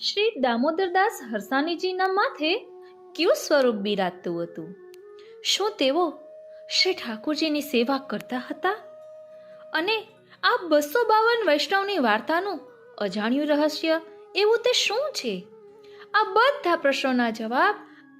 શ્રી દામોદરદાસ હરસાણીજીના માથે કયું સ્વરૂપ બિરાજતું હતું? શું તેઓ શ્રી ઠાકોરજીની સેવા કરતા હતા? અને આ 252 વૈષ્ણવની વાર્તાનું અજાણ્યું રહસ્ય એવું તે શું છે? આ બધા પ્રશ્નોના જવાબ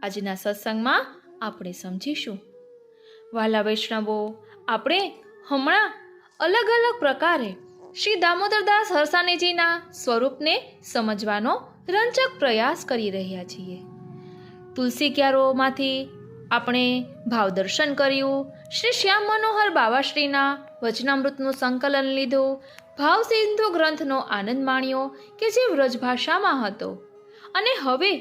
આજના સત્સંગમાં આપણે સમજીશું. વાલા વૈષ્ણવો, આપણે હમણાં અલગ અલગ પ્રકારે શ્રી દામોદરદાસ હરસાણીજીના સ્વરૂપને સમજવાનો રંજક પ્રયાસ કરી રહ્યા છીએ. તુલસી ક્યારોમાંથી આપણે ભાવદર્શન કર્યું, શ્રી શ્યામ મનોહર બાવાશ્રીના વચનામૃતનું સંકલન લીધું, ભાવ સિંધુ ગ્રંથનો આનંદ માણ્યો કે જે વ્રજભાષામાં હતો. અને હવે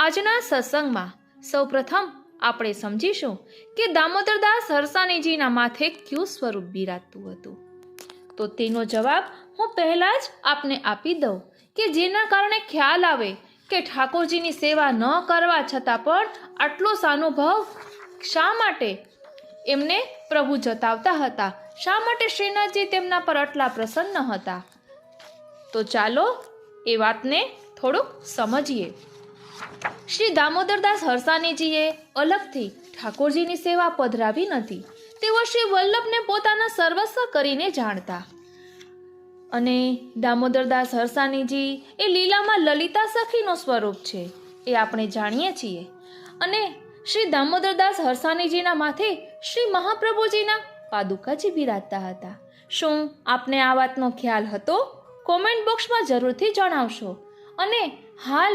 આજના સત્સંગમાં સૌપ્રથમ આપણે સમજીશું કે દામોદરદાસ હરસાણીજીના માથે કયું સ્વરૂપ બિરાજતું હતું. તો તેનો જવાબ હું પહેલા જ આપને આપી દઉં કે જેના કારણે ખ્યાલ આવે કે ઠાકોરજીની સેવા ન કરવા છતાં પણ આટલો સાનુભાવ શા માટે એમને પ્રભુ જતાવતા હતા, શા માટે શ્રીનાથજી તેમના પર આટલા પ્રસન્ન હતા. તો ચાલો એ વાતને થોડુંક સમજીએ. શ્રી દામોદરદાસ હરસાણીજીએ અલગથી ઠાકોરજીની સેવા પધરાવી નથી. તેઓ શ્રી વલ્લભને પોતાના સર્વસ્વ કરીને જાણતા. અને દામોદરદાસ હરસાણીજી એ લીલામાં લલિતા સખીનો સ્વરૂપ છે એ આપણે જાણીએ છીએ. અને શ્રી દામોદરદાસ હરસાણીજીના માથે શ્રી મહાપ્રભુજીના પાદુકાજી બિરાજતા હતા. શું આપને આ વાતનો ખ્યાલ હતો? કોમેન્ટ બોક્સમાં જરૂરથી જણાવશો. અને હાલ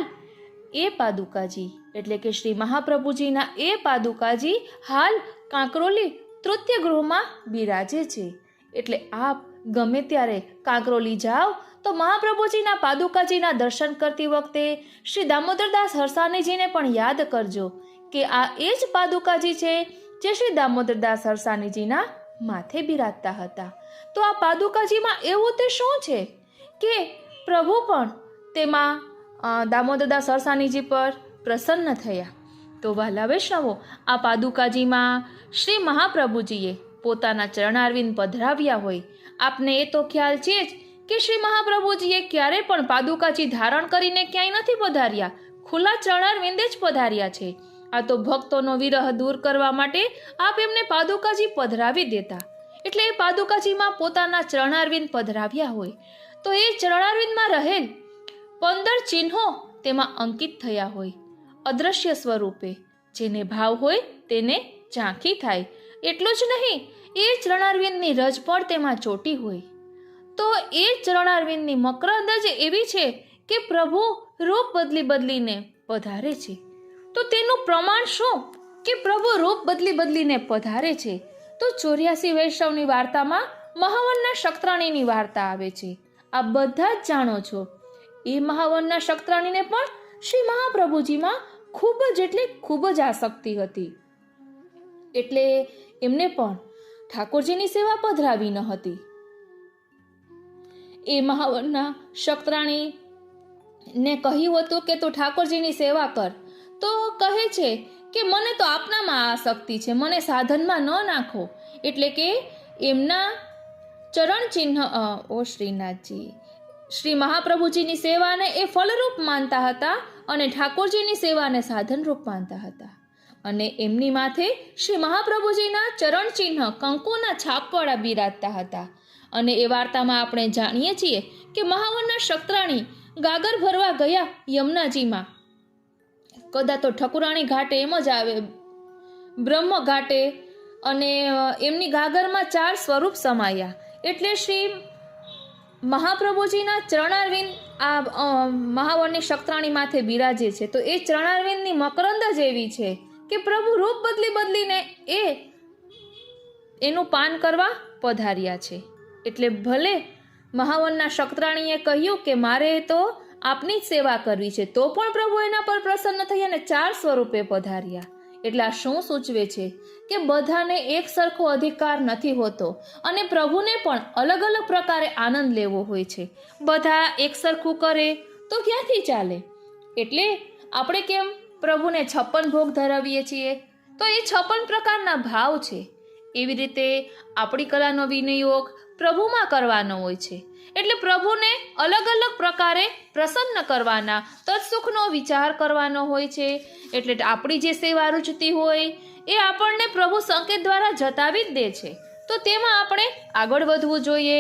એ પાદુકાજી એટલે કે શ્રી મહાપ્રભુજીના એ પાદુકાજી હાલ કાંકરોલી તૃતીય ગૃહમાં બિરાજે છે. એટલે આપ ગમે ત્યારે કાંકરોલી જાઓ તો મહાપ્રભુજીના પાદુકાજીના દર્શન કરતી વખતે શ્રી દામોદરદાસ હરસાણીજીને પણ યાદ કરજો કે આ એ જ પાદુકાજી છે જે શ્રી દામોદરદાસ હરસાણીજીના માથે બિરાજતા હતા. તો આ પાદુકાજીમાં એવું તે શું છે કે પ્રભુ પણ તેમાં દામોદરદાસ હરસાણીજી પર પ્રસન્ન થયા. તો વહાલા વૈષ્ણવો, આ પાદુકાજીમાં શ્રી મહાપ્રભુજીએ પોતાના ચરણારવિંદ પધરાવ્યા હોય. આપને એ તો ખ્યાલ છે જ કે શ્રી મહાપ્રભુજીએ ક્યારે પણ પાદુકાજી ધારણ કરીને ક્યાંય નથી પધાર્યા, ખુલ્લા ચરણારવિંદે જ પધાર્યા છે. આ તો ભક્તોનો વિરહ દૂર કરવા માટે આપ એમને પાદુકાજી પધરાવી દેતા. એટલે એ પાદુકાજીમાં પોતાના ચરણારવિંદ પધરાવ્યા હોય તો એ ચરણારવિંદમાં રહેલ 15 ચિહ્નો તેમાં અંકિત થયા હોય અદ્રશ્ય સ્વરૂપે. જેને ભાવ હોય તેને ઝાંખી થાય. એટલું જ નહીં, એ ચરણારવિંદની રજ પણ તેમાં ચોટી હોય. તો એ ચરણારવિંદની મકરંદ જ એવી છે કે પ્રભુ રૂપ બદલી બદલીને પધારે છે. તો તેનું પ્રમાણ શું કે પ્રભુ રૂપ બદલી બદલીને પધારે છે? તો 84 વૈષ્ણવની વાર્તામાં મહાવનના શક્ત્રાણીની વાર્તા આવે છે. આ બધા જ જાણો છો. એ મહાવનના શક્ત્રાણીને પણ શ્રી મહાપ્રભુજીમાં ખૂબ જ આસક્તિ હતી. એટલે એમને પણ ઠાકોરજીની સેવા પધરાવી ન હતી. એ મહાવનના શક્ત્રાણીને કહ્યું હતું કે તું ઠાકોરજીની સેવા કર. તો કહે છે કે મને તો આપનામાં આસક્તિ છે, મને સાધનમાં ન નાખો. એટલે કે એમના ચરણ ચિહ્ન શ્રીનાથજી શ્રી મહાપ્રભુજીની સેવાને એ ફલરૂપ માનતા હતા અને ઠાકોરજીની સેવાને સાધનરૂપ માનતા હતા. અને એમની માથે શ્રી મહાપ્રભુજીના ચરણ ચિહ્ન કંકુના છાપવાળા બિરાજતા હતા. અને એ વાર્તામાં આપણે જાણીએ છીએ કે મહાવનના શક્ત્રાણી ગાગર ભરવા ગયા યમુનાજીમાં. કદાચ તો ઠકુરાણી ઘાટે એમ જ આવે, બ્રહ્મ ઘાટે, અને એમની ગાગરમાં 4 સ્વરૂપ સમાયા. એટલે શ્રી મહાપ્રભુજીના ચરણારવિંદ આ મહાવનની શક્ત્રાણી માથે બિરાજે છે. તો એ ચરણારવિંદની મકરંદ જ એવી છે કે પ્રભુ રૂપ બદલી બદલીને એનું પાન કરવા પધાર્યા છે. એટલે ભલે મહાવનના શક્ત્રાણીએ કહ્યું કે મારે તો આપની જ સેવા કરવી છે, તો પણ પ્રભુ એના પર પ્રસન્ન થઈ અને 4 સ્વરૂપે પધાર્યા. એટલે આ શું સૂચવે છે કે બધાને એક સરખો અધિકાર નથી હોતો અને પ્રભુને પણ અલગ અલગ પ્રકારે આનંદ લેવો હોય છે. બધા એક સરખું કરે તો ક્યાંથી ચાલે? એટલે આપણે કેમ પ્રભુને 56 ભોગ ધરાવીએ છીએ? તો એ 56 પ્રકારના ભાવ છે. એવી રીતે આપણી કલાનો વિનિયોગ પ્રભુમાં કરવાનો હોય છે. એટલે પ્રભુને અલગ અલગ પ્રકારે પ્રસન્ન કરવાના, તત્સુખનો વિચાર કરવાનો હોય છે. એટલે આપણી જે સેવા રૂચતી હોય એ આપણને પ્રભુ સંકેત દ્વારા જતાવી જ દે છે. તો તેમાં આપણે આગળ વધવું જોઈએ.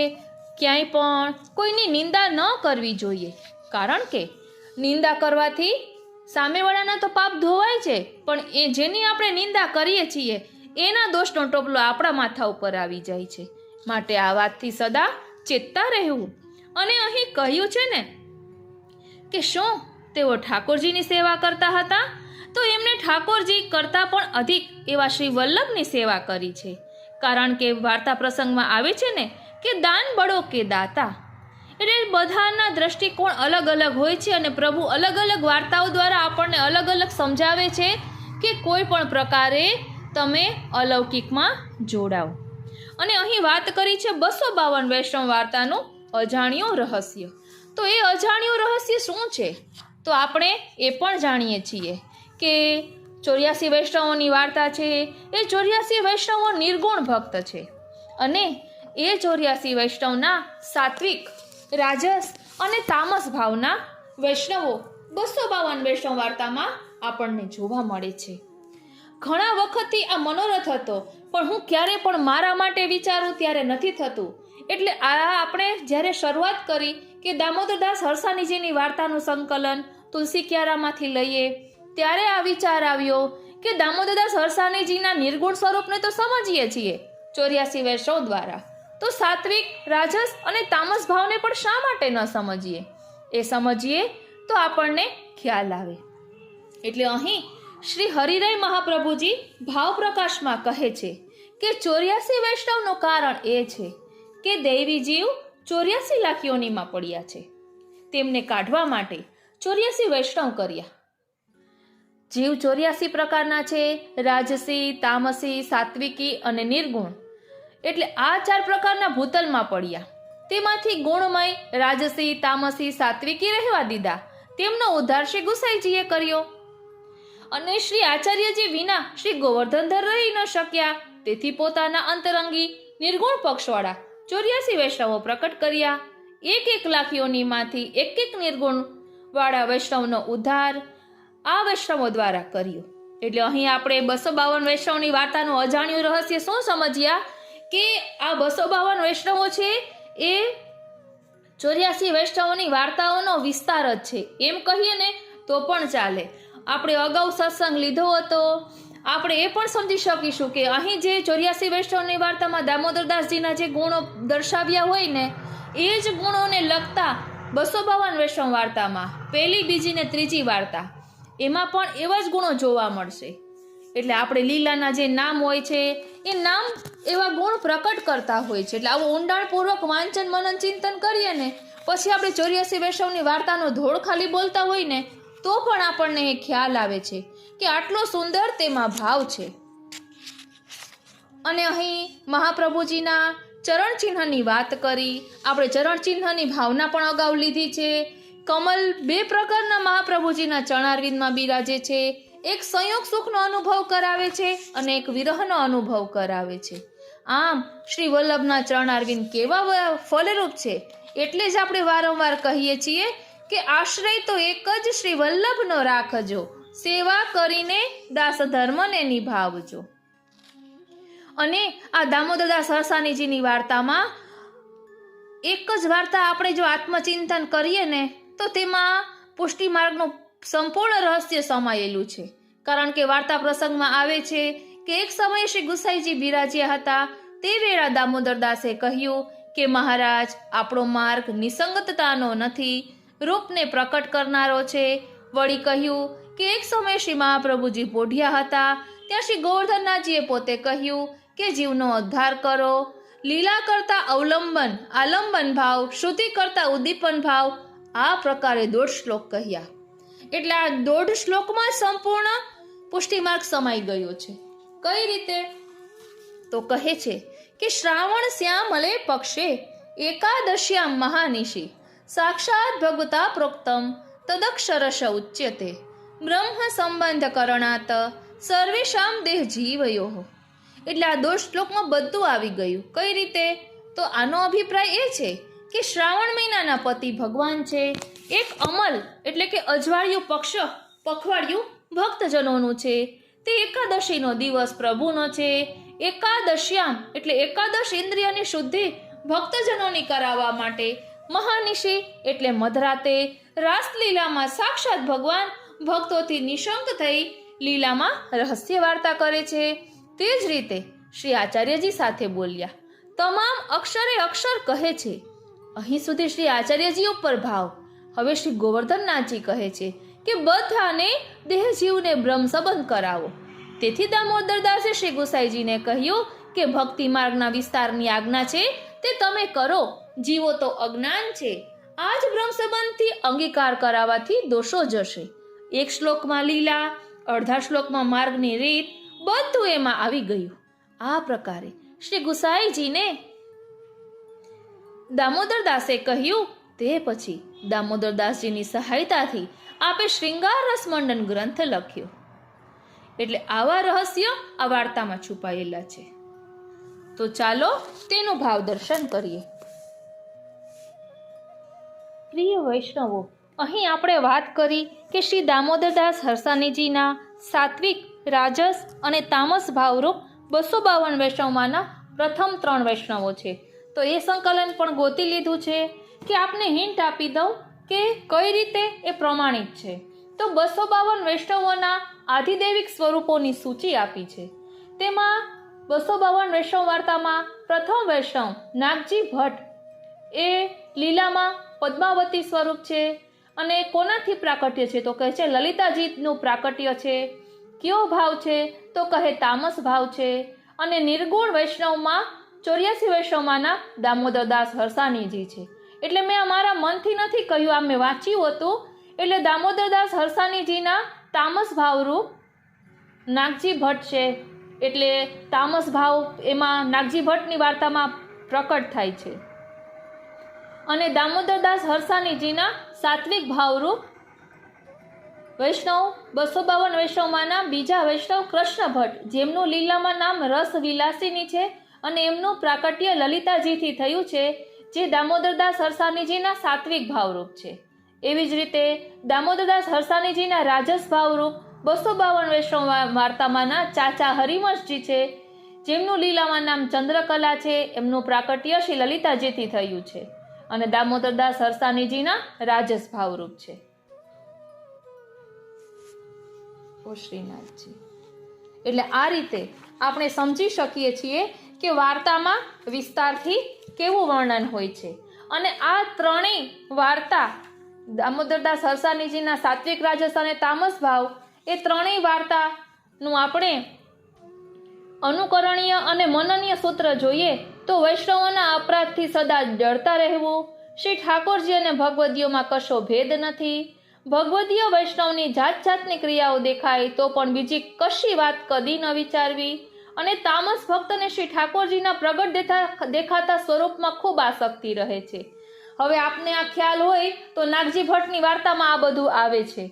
ક્યાંય પણ કોઈની નિંદા ન કરવી જોઈએ, કારણ કે નિંદા કરવાથી સામેવાળાના તો પાપ ધોવાય છે, પણ એ જેની આપણે નિંદા કરીએ છીએ એના દોષનો ટોપલો આપણા માથા ઉપર આવી જાય છે. માટે આ વાતથી સદા ચેતતા રહેવું. અને અહીં કહ્યું છે ને કે શું તેઓ ઠાકોરજીની સેવા કરતા હતા? તો એમને ઠાકોરજી કરતાં પણ અધિક એવા શ્રી વલ્લભની સેવા કરી છે. કારણ કે વાર્તા પ્રસંગમાં આવે છે ને કે દાન બળો કે દાતા. એટલે બધાના દ્રષ્ટિકોણ અલગ અલગ હોય છે અને પ્રભુ અલગ અલગ વાર્તાઓ દ્વારા આપણને અલગ અલગ સમજાવે છે કે કોઈ પણ પ્રકારે તમે અલૌકિકમાં જોડાઓ. અને અહીં વાત કરી છે 252 વૈષ્ણવ વાર્તાનું અજાણ્યું રહસ્ય. તો એ અજાણ્યું રહસ્ય શું છે? તો આપણે એ પણ જાણીએ છીએ કે 84 વૈષ્ણવોની વાર્તા છે. એ 84 વૈષ્ણવો નિર્ગુણ ભક્ત છે અને એ 84 વૈષ્ણવના સાત્વિક, રાજસ અને તામસ ભાવના વૈષ્ણવો 252 વૈષ્ણવ વાર્તામાં આપણને જોવા મળે છે. ઘણા વખતથી આ મનોરથ હતો, પણ હું ક્યારે પણ મારા માટે વિચારું ત્યારે નથી થતું. એટલે આ આપણે જ્યારે શરૂઆત કરી કે દામોદરદાસ હરસાણીજીની વાર્તાનું સંકલન તુલસી ક્યારામાંથી લઈએ, ત્યારે આ વિચાર આવ્યો કે દામોદરદાસ હરસાણીજીના નિર્ગુણ સ્વરૂપને તો સમજીએ છીએ 84 વૈષ્ણવ દ્વારા, તો સાત્વિક, રાજસ અને તામસ ભાવને પણ શા માટે ન સમજીએ? એ સમજીએ તો આપણને ખ્યાલ આવે. એટલે અહીં શ્રી હરિરાય મહાપ્રભુજી ભાવ પ્રકાશમાં કહે છે કે 84 વૈષ્ણવનું કારણ એ છે કે દૈવી જીવ 84 લાખ યોનિમાં પડ્યા છે. તેમને કાઢવા માટે 84 વૈષ્ણવ કર્યા. જીવ 84 પ્રકારના છે: રાજસી, તામસી, સાત્વિકી અને નિર્ગુણ. એટલે આ 4 પ્રકારના ભૂતલમાં પડ્યા. તેમાંથી ગુણમય, રાજસી, તામસી, સાત્વિકી રહેવા દીધા. તેમનો ઉદ્ધાર શ્રી ગુસાઈજીએ કર્યો. અને શ્રી આચાર્યજી વિના શ્રી ગોવર્ધનધર રહી ન શક્યા. તેથી પોતાના અંતરંગી નિર્ગુણ પક્ષવાળા 84 વૈષ્ણવો પ્રકટ કર્યા. 1 લાખ યોનિમાંથી 1 નિર્ગુણ વાળા વૈષ્ણવનો ઉદ્ધાર આ વૈષ્ણવો દ્વારા કર્યો. એટલે અહીં આપણે 252 વૈષ્ણવની વાર્તાનું અજાણ્યું રહસ્ય શું સમજ્યા કે આ 252 વૈષ્ણવો છે એ 84 વૈષ્ણવોની વાર્તાઓનો વિસ્તાર જ છે, એમ કહીએ ને તો પણ ચાલે. આપણે અગાઉ સત્સંગ લીધો હતો, આપણે એ પણ સમજી શકીશું કે અહીં જે 84 વૈષ્ણવની વાર્તામાં દામોદરદાસજીના જે ગુણો દર્શાવ્યા હોય ને એ જ ગુણોને લગતા 252 વૈષ્ણવ વાર્તામાં પહેલી, બીજી ને ત્રીજી વાર્તા એમાં પણ એવા જ ગુણો જોવા મળશે. એટલે આપણે લીલાના જે નામ હોય છે એ નામ એવા ગુણ પ્રકટ કરતા હોય છે. એટલે આવું ઊંડાણપૂર્વક વાંચન, મનન, ચિંતન કરીએ ને પછી આપણે 84 વૈષ્ણવની વાર્તાનો ધોળ ખાલી બોલતા હોય ને તો પણ આપણને એ ખ્યાલ આવે છે કે આટલો સુંદર તેમાં ભાવ છે. અને અહીં મહાપ્રભુજીના ચરણ ચિહ્નની વાત કરી. આપણે ચરણ ચિહ્નની ભાવના પણ અગાઉ લીધી છે. કમલ 2 પ્રકારના મહાપ્રભુજીના ચરણારવિંદમાં બિરાજે છે. એક સંયોગ સુખનો અનુભવ કરાવે છે અને એક વિરહનો અનુભવ કરાવે છે. આમ શ્રી વલ્લભના ચરણારવિંદ કેવા ફલરૂપ છે. એટલે જ આપણે વારંવાર કહીએ છીએ કે આશ્રય તો એક જ શ્રી વલ્લભનો રાખજો, સેવા કરીને દાસ ધર્મને નિભાવજો. અને આ દામોદરદાસ હરસાણીજીની વાર્તામાં એક જ વાર્તા આપણે જો આત્મચિંતન કરીએ ને તો તેમાં પુષ્ટિ માર્ગનું સંપૂર્ણ રહસ્ય સમાયેલું છે. કારણ કે વાર્તા પ્રસંગમાં આવે છે કે એક સમયે શ્રી ગુસાઈજી બિરાજ્યા હતા. તે વેળા દામોદરદાસે કહ્યું કે મહારાજ, આપણો માર્ગ નિસંગતતાનો નથી, રૂપને પ્રકટ કરનારો છે. વળી કહ્યું કે એક સમયે શ્રી મહાપ્રભુજી પોઢિયા હતા. ત્યાં શ્રી ગોવર્ધનનાથજીએ પોતે કહ્યું કે જીવનો ઉદ્ધાર કરો. લીલા કરતા અવલંબન, આલંબન ભાવ, શ્રુતિ કરતા ઉદ્દીપન ભાવ, આ પ્રકારે 1.5 શ્લોક કહ્યા. એટલે આ 1.5 શ્લોકમાં સંપૂર્ણ પુષ્ટિમાર્ગ સમાઈ ગયો છે. કઈ રીતે? તો કહે છે કે શ્રાવણ શ્યામલે પક્ષે એકાદશ્યામ મહાનિશી સાક્ષાત ભગવતા પ્રોક્તમ તદક્ષરશ ઉચ્યતે બ્રહ્મ સંબંધ કરણાત સર્વેશામ દેહ જીવયો. એટલે આ 2 શ્લોકમાં બધું આવી ગયું. કઈ રીતે? તો તો આનો અભિપ્રાય એ છે કે શ્રાવણ મહિનાના પતિ ભગવાન છે, એક અમલ એટલે કે અજવાળિયું પખવાડિયું ભક્તજનોનું છે, તે એકાદશીનો દિવસ પ્રભુનો છે, એકાદશ્યામ એટલે એકાદશ ઇન્દ્રિયની શુદ્ધિ ભક્તજનોની કરાવવા માટે, મહાનિશી એટલે મધરાતે રાસલીલામાં સાક્ષાત ભગવાન ભક્તોથી નિશંક થઈ લીલામાં રહસ્ય વાર્તા કરે છે. તે જ રીતે શ્રી આચાર્યજી સાથે બોલ્યા, તમામ અક્ષરે અક્ષર કહે છે. અહીં સુધી શ્રી આચાર્યજી ઉપર ભાવ. હવે શ્રી ગોવર્ધનનાથજી કહે છે કે બધાને દેહજીવને બ્રહ્મ સંબંધ કરાવો. તેથી દામોદરદાસે શ્રી ગુસાઈજીને કહ્યું કે ભક્તિ માર્ગના વિસ્તારની આજ્ઞા છે તે તમે કરો, જીવો તો અજ્ઞાન છે. આ જ બ્રહ્મ સંબંધથી અંગીકાર કરાવવાથી દોષો જશે. એક શ્લોકમાં લીલા, અડધા શ્લોકમાં માર્ગની રીત, બધું એમાં આવી ગયું. આ પ્રકારે શ્રી ગુસાઈજીને દામોદરદાસે કહ્યું. તે પછી દામોદરદાસજીની સહાયતાથી આપે શ્રૃંગાર રસમંડન ગ્રંથ લખ્યો. એટલે આવા રહસ્ય આ વાર્તામાં છુપાયેલા છે. તો ચાલો તેનું ભાવ દર્શન કરીએ. પ્રિય વૈષ્ણવો, અહીં આપણે વાત કરી કે શ્રી દામોદરદાસ હરસાણીજીના સાત્વિક, રાજસ અને તામસ ભાવરૂપ 252 વૈષ્ણવમાંના પ્રથમ 3 વૈષ્ણવો છે. તો એ સંકલન પણ ગોતી લીધું છે કે આપને હિન્ટ આપી દઉં કે કઈ રીતે એ પ્રમાણિત છે. તો 252 વૈષ્ણવોના આધિદૈવિક સ્વરૂપોની સૂચિ આપી છે. તેમાં 252 વૈષ્ણવ વાર્તામાં પ્રથમ વૈષ્ણવ નાગજી ભટ્ટ એ લીલામાં પદ્માવતી સ્વરૂપ છે અને કોનાથી પ્રાકટ્ય છે તો કહે છે લલિતાજીનું પ્રાકટ્ય છે. કયો ભાવ છે તો કહે તામસ ભાવ છે. અને નિર્ગુણ વૈષ્ણવમાં 84 વૈષ્ણવમાંના દામોદરદાસ હરસાણીજી છે. એટલે મેં અમારા મનથી નથી કહ્યું, આ મેં વાંચ્યું હતું. એટલે દામોદરદાસ હરસાણીજીના તામસ ભાવરૂપ નાગજી ભટ્ટ છે. એટલે તામસ ભાવ એમાં નાગજી ભટ્ટની વાર્તામાં પ્રકટ થાય છે. અને દામોદરદાસ હરસાણીજીના સાત્વિક ભાવરૂપ વૈષ્ણવ 252 વૈષ્ણવમાંના બીજા વૈષ્ણવ કૃષ્ણ ભટ્ટ, જેમનું લીલામાં નામ રસ વિલાસિની છે અને એમનું પ્રાકટ્ય લલિતાજીથી થયું છે, જે દામોદરદાસ હરસાણીજીના સાત્વિક ભાવરૂપ છે. એવી જ રીતે દામોદરદાસ હરસાણીજીના રાજસ ભાવરૂપ 252 વૈષ્ણવ વાર્તામાંના ચાચા હરિવંશજી છે, જેમનું લીલામાં નામ ચંદ્રકલા છે, એમનું પ્રાકટ્ય શ્રી લલિતાજીથી થયું છે અને દામોદરદાસ હરસાણીજીના રાજસ ભાવરૂપ છે. ઓ શ્રીનાથજી. એટલે આ રીતે આપણે સમજી શકીએ છીએ કે વાર્તામાં વિસ્તારથી કેવું વર્ણન હોય છે. અને આ ત્રણેય વાર્તા દામોદરદાસ હરસાણીજીના સાત્વિક, રાજસ અને તામસ ભાવ એ ત્રણેય વાર્તાનું આપણે અનુકરણીય અને મનનીય સૂત્ર જોઈએ તો વૈષ્ણવોના અપરાધથી સદા ડરતા રહેવું. શ્રી ઠાકોરજી અને ભગવદીઓમાં કશો ભેદ નથી. ભગવદીય વૈષ્ણવની જાત જાતની ક્રિયાઓ દેખાય તો પણ બીજી કશી વાત કદી ન વિચારવી. અને તામસ ભક્તને શ્રી ઠાકોરજીના પ્રગટ દેખાતા સ્વરૂપમાં ખૂબ આસક્તિ રહે છે. હવે આપને આ ખ્યાલ હોય તો નાગજી ભટ્ટની વાર્તામાં આ બધું આવે છે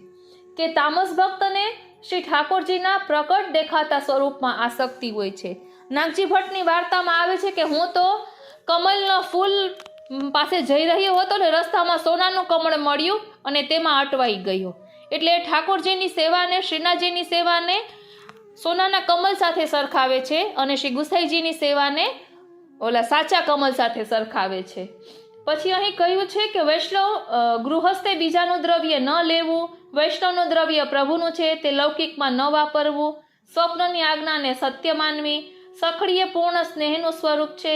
કે તામસ ભક્તને શ્રી ઠાકોરજીના પ્રગટ દેખાતા સ્વરૂપમાં આસક્તિ હોય છે. નાગજી ભટ્ટની વાર્તામાં આવે છે કે હું તો કમલના ફૂલ પાસે જઈ રહ્યો હતો ને રસ્તામાં સોનાનું કમળ મળ્યું અને તેમાં અટવાઈ ગયો. એટલે ઠાકોરજીની સેવાને, શ્રીનાથજીની સેવાને સોનાના કમલ સાથે સરખાવે છે અને શ્રી ગુસાઈજીની સેવાને ઓલા સાચા કમલ સાથે સરખાવે છે. પછી અહીં કહ્યું છે કે વૈષ્ણવ ગૃહસ્થે બીજાનું દ્રવ્ય ન લેવું, વૈષ્ણવનું દ્રવ્ય પ્રભુનું છે તે લૌકિકમાં ન વાપરવું, સ્વપ્નની આજ્ઞાને સત્ય માનવી, સખડીએ પૂર્ણ સ્નેહનું સ્વરૂપ છે,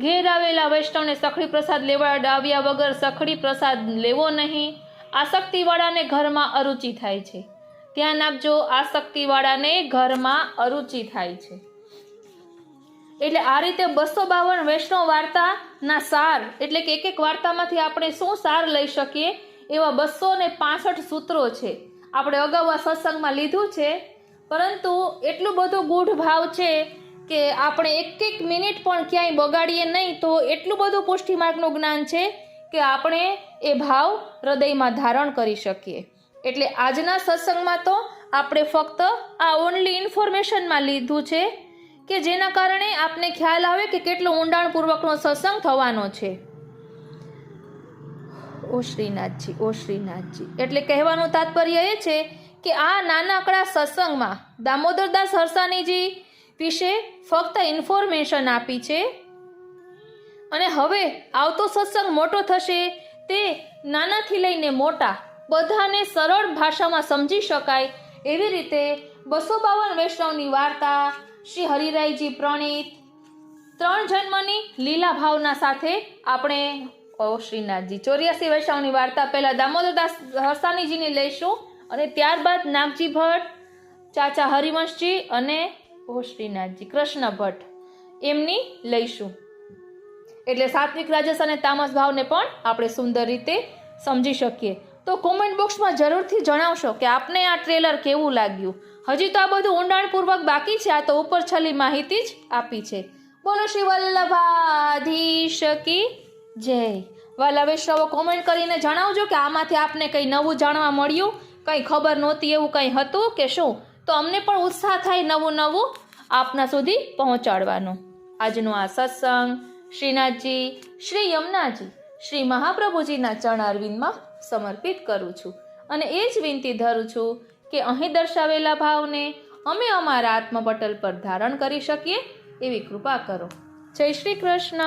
ઘેર આવેલા વૈષ્ણવને સખડી પ્રસાદ લેવડાવ્યા વગર સખડી પ્રસાદ લેવો નહીં, આસક્તિવાળાને ઘરમાં અરુચિ થાય છે. ધ્યાન આપજો, આસક્તિવાળાને ઘરમાં અરુચિ થાય છે. એટલે આ રીતે 252 વૈષ્ણવ વાર્તાના સાર એટલે કે એક વાર્તામાંથી આપણે શું સાર લઈ શકીએ એવા 265 સૂત્રો છે. આપણે અગાઉ આ સત્સંગમાં લીધું છે, પરંતુ એટલું બધું ગૂઢ ભાવ છે કે આપણે એક મિનિટ પણ ક્યાંય બગાડીએ નહીં તો એટલું બધું પુષ્ટિ માર્ગનું જ્ઞાન છે કે આપણે એ ભાવ હૃદયમાં ધારણ કરી શકીએ. એટલે આજના સત્સંગમાં તો આપણે ફક્ત આ ઓનલી ઇન્ફોર્મેશનમાં લીધું છે કે જેના કારણે આપને ખ્યાલ આવે કે કેટલો ઊંડાણપૂર્વકનો સત્સંગ થવાનો છે. ઓ શ્રીનાથજી, ઓ શ્રીનાથજી. એટલે કહેવાનું તાત્પર્ય એ છે કે આ નાનકડા સત્સંગમાં દામોદરદાસ હરસાણીજી વિશે ફક્ત ઇન્ફોર્મેશન આપી છે, અને હવે આવતો સત્સંગ મોટો થશે તે નાનાથી લઈને મોટા બધાને સરળ ભાષામાં સમજી શકાય એવી રીતે 252 વૈષ્ણવની વાર્તા, શ્રી હરિરાયજી પ્રણીત 3 જન્મની લીલા ભાવના સાથે આપણે ઓ શ્રીનાથજી 84 વૈષ્ણવની વાર્તા પહેલા દામોદરદાસ હરસાણીજીની લઈશું, અને ત્યારબાદ નાગજી ભટ્ટ, ચાચા હરિવંશજી અને ઓ શ્રીનાથજી કૃષ્ણ ભટ્ટ એમની લઈશું. એટલે સાત્વિક, રાજસ અને તામસ ભાવને પણ આપણે સુંદર રીતે સમજી શકીએ. તો કોમેન્ટ બોક્સમાં જરૂરથી જણાવશો કે આપને આ ટ્રેલર કેવું લાગ્યું. હજી તો આ બધું ઊંડાણપૂર્વક બાકી છે, આ તો ઉપર છેલ્લી માહિતી જ આપી છે. બોલો શ્રી વલ્લભાધીશ કી જય. વાલા વૈષ્ણવો, કોમેન્ટ કરીને જણાવજો કે આમાંથી આપને કંઈ નવું જાણવા મળ્યું, કંઈ ખબર નહોતી એવું કંઈ હતું કે શું, તો અમને પણ ઉત્સાહ થાય નવું નવું આપના સુધી પહોંચાડવાનો. આજનો આ સત્સંગ શ્રીનાથજી, શ્રી યમુનાજી, શ્રી મહાપ્રભુજીના ચરણ અરવિંદમાં સમર્પિત કરું છું, અને એ જ વિનંતી ધરું છું કે અહીં દર્શાવેલા ભાવને અમે અમારા આત્મપટલ પર ધારણ કરી શકીએ એવી કૃપા કરો. જય શ્રી કૃષ્ણ.